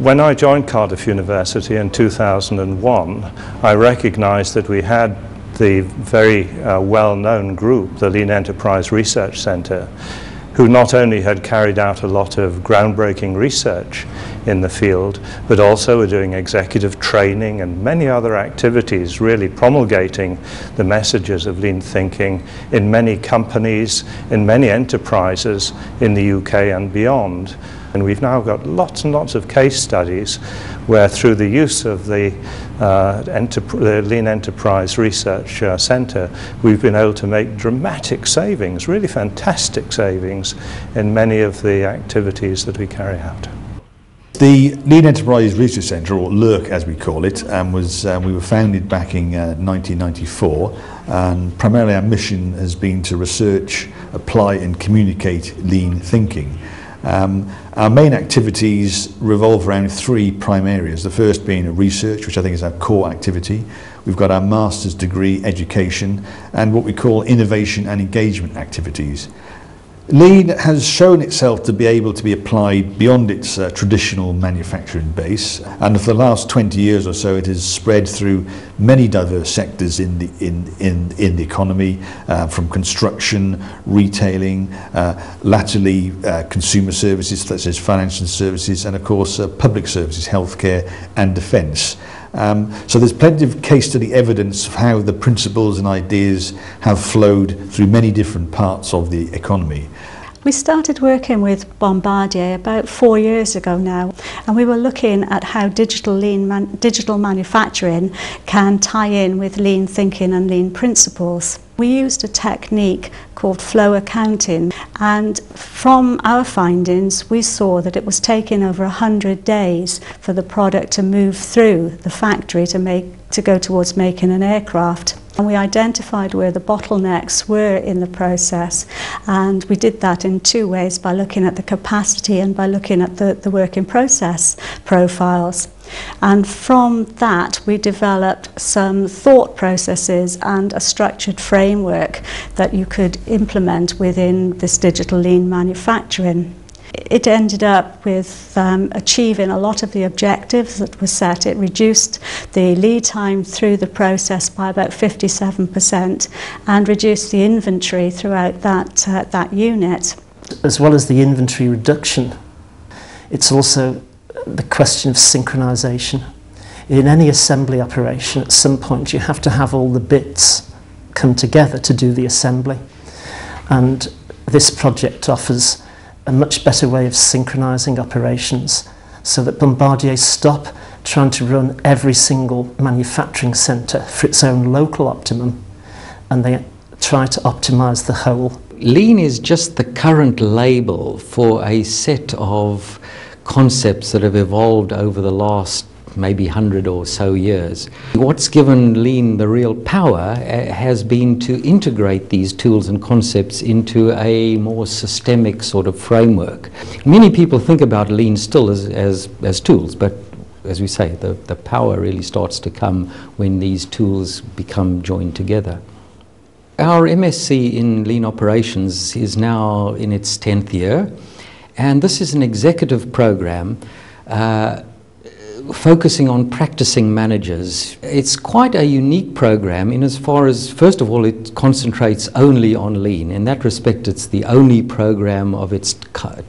When I joined Cardiff University in 2001, I recognized that we had the very well-known group, the Lean Enterprise Research Centre, who not only had carried out a lot of groundbreaking research in the field, but also were doing executive training and many other activities, really promulgating the messages of lean thinking in many companies, in many enterprises in the UK and beyond. And we've now got lots and lots of case studies where, through the use of the Lean Enterprise Research Centre, we've been able to make dramatic savings, really fantastic savings, in many of the activities that we carry out. The Lean Enterprise Research Centre, or LERC as we call it, we were founded back in 1994, and primarily our mission has been to research, apply and communicate lean thinking. Our main activities revolve around three prime areas. The first being research, which I think is our core activity. We've got our master's degree education and what we call innovation and engagement activities. Lean has shown itself to be able to be applied beyond its traditional manufacturing base, and for the last 20 years or so it has spread through many diverse sectors in the economy, from construction, retailing, latterly consumer services such as financial services, and of course public services, healthcare and defence. So there's plenty of case study evidence of how the principles and ideas have flowed through many different parts of the economy. We started working with Bombardier about 4 years ago now, and we were looking at how digital manufacturing can tie in with lean thinking and lean principles. We used a technique called flow accounting, and from our findings we saw that it was taking over 100 days for the product to move through the factory to go towards making an aircraft. And we identified where the bottlenecks were in the process, and we did that in two ways: by looking at the capacity and by looking at the work in process profiles. And from that we developed some thought processes and a structured framework that you could implement within this digital lean manufacturing. It ended up with achieving a lot of the objectives that were set. It reduced the lead time through the process by about 57% and reduced the inventory throughout that unit. As well as the inventory reduction, it's also the question of synchronization. In any assembly operation, at some point you have to have all the bits come together to do the assembly, and this project offers a much better way of synchronizing operations so that Bombardier stop trying to run every single manufacturing centre for its own local optimum, and they try to optimize the whole. Lean is just the current label for a set of concepts that have evolved over the last maybe 100 or so years. What's given Lean the real power has been to integrate these tools and concepts into a more systemic sort of framework. Many people think about Lean still as tools, but as we say, the power really starts to come when these tools become joined together. Our MSc in Lean Operations is now in its 10th year, and this is an executive program focusing on practicing managers. It's quite a unique program in as far as, first of all, it concentrates only on Lean. In that respect, it's the only program of its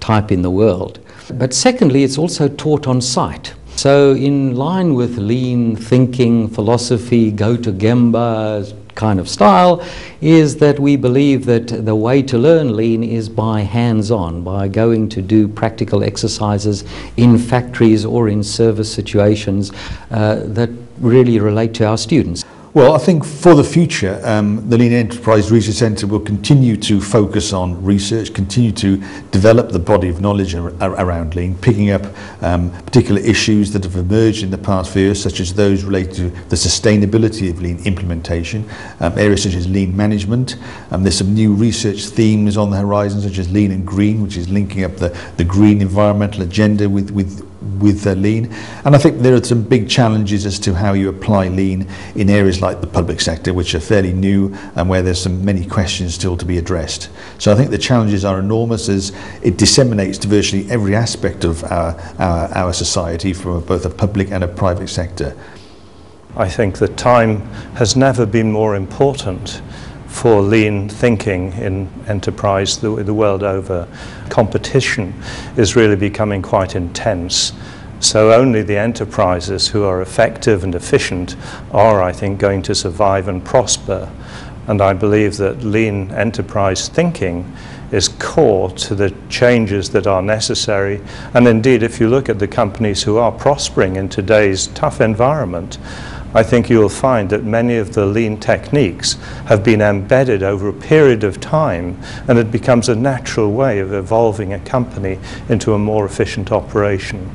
type in the world. But secondly, it's also taught on site. So in line with Lean thinking, philosophy, go to Gemba kind of style, is that we believe that the way to learn Lean is by hands-on, by going to do practical exercises in factories or in service situations that really relate to our students. Well, I think for the future, the Lean Enterprise Research Centre will continue to focus on research, continue to develop the body of knowledge around Lean, picking up particular issues that have emerged in the past few years, such as those related to the sustainability of Lean implementation, areas such as Lean management. There's some new research themes on the horizon, such as Lean and Green, which is linking up the green environmental agenda with with lean, and I think there are some big challenges as to how you apply lean in areas like the public sector, which are fairly new and where there's many questions still to be addressed. So I think the challenges are enormous as it disseminates to virtually every aspect of our society, from both a public and a private sector. I think that time has never been more important for lean thinking in enterprise the world over. Competition is really becoming quite intense. So only the enterprises who are effective and efficient are, I think, going to survive and prosper. And I believe that lean enterprise thinking is core to the changes that are necessary. And indeed, if you look at the companies who are prospering in today's tough environment, I think you'll find that many of the lean techniques have been embedded over a period of time, and it becomes a natural way of evolving a company into a more efficient operation.